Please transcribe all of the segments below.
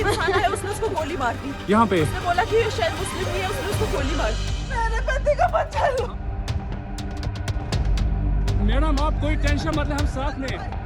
इंसान है उसने उसको गोली मार दी। यहाँ पे उसने बोला कि ये शायद मुस्लिम नहीं है, उसने उसको गोली मार दी। मेरे पति को बचा लो। मैडम आप कोई टेंशन मत ले, हम साथ में।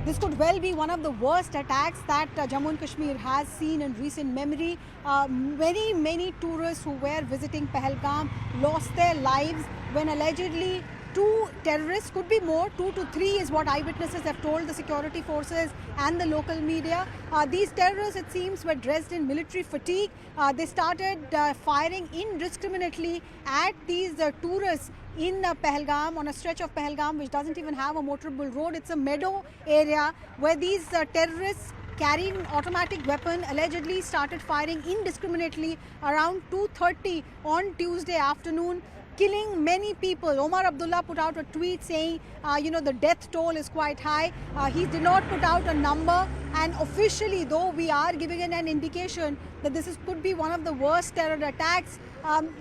This could well be one of the worst attacks that Jammu and Kashmir has seen in recent memory. Many tourists who were visiting Pahalgam lost their lives when allegedly two terrorists, could be more, 2 to 3 is what eyewitnesses have told the security forces and the local media. These terrorists, it seems, were dressed in military fatigue. They started firing indiscriminately at these tourists in Pahalgam, on a stretch of Pahalgam which doesn't even have a motorable road. It's a meadow area where these terrorists carrying an automatic weapon allegedly started firing indiscriminately around 2:30 on Tuesday afternoon, killing many people. Omar Abdullah put out a tweet saying, the death toll is quite high. He did not put out a number, and officially, though, we are giving an indication that this could be one of the worst terror attacks.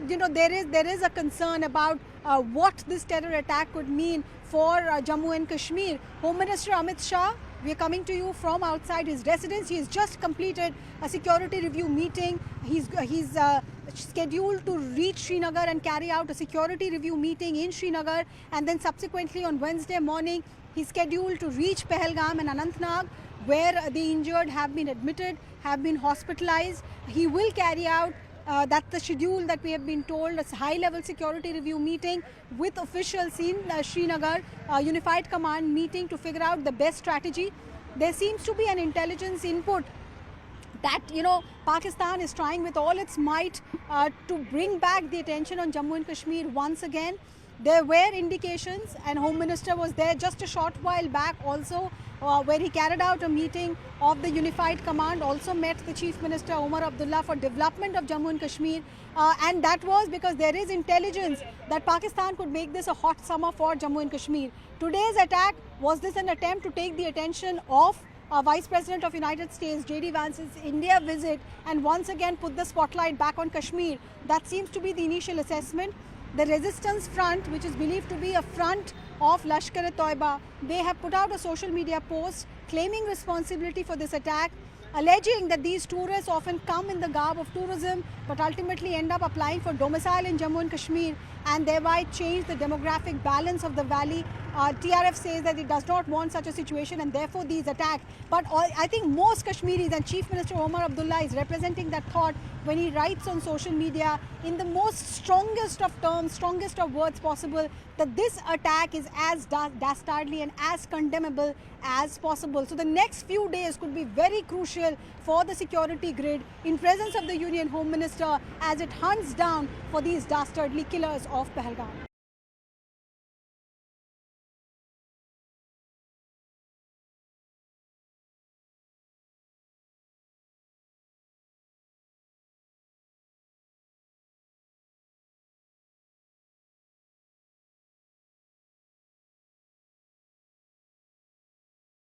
There is a concern about what this terror attack could mean for Jammu and Kashmir. Home Minister Amit Shah, we are coming to you from outside his residence. He has just completed a security review meeting. He's scheduled to reach Srinagar and carry out a security review meeting in Srinagar, and then subsequently on Wednesday morning he's scheduled to reach Pahalgam and Anantnag, where the injured have been admitted, have been hospitalized. He will carry out that's the schedule that we have been told, a high-level security review meeting with officials in Srinagar, Unified Command meeting to figure out the best strategy. There seems to be an intelligence input that, Pakistan is trying with all its might to bring back the attention on Jammu and Kashmir once again. There were indications, and Home Minister was there just a short while back also, where he carried out a meeting of the Unified Command, also met the Chief Minister Omar Abdullah for development of Jammu and Kashmir, and that was because there is intelligence that Pakistan could make this a hot summer for Jammu and Kashmir. Today's attack, was this an attempt to take the attention of Vice President of United States J.D. Vance's India visit and once again put the spotlight back on Kashmir? That seems to be the initial assessment. The Resistance Front, which is believed to be a front of Lashkar-e-Toiba, they have put out a social media post claiming responsibility for this attack, alleging that these tourists often come in the garb of tourism but ultimately end up applying for domicile in Jammu and Kashmir and thereby change the demographic balance of the valley. TRF says that it does not want such a situation and therefore these attacks. But I think most Kashmiris, and Chief Minister Omar Abdullah is representing that thought when he writes on social media in the most strongest of terms, strongest of words possible, that this attack is as dastardly and as condemnable as possible. So the next few days could be very crucial for the security grid in presence of the Union Home Minister as it hunts down for these dastardly killers of Pahalgam.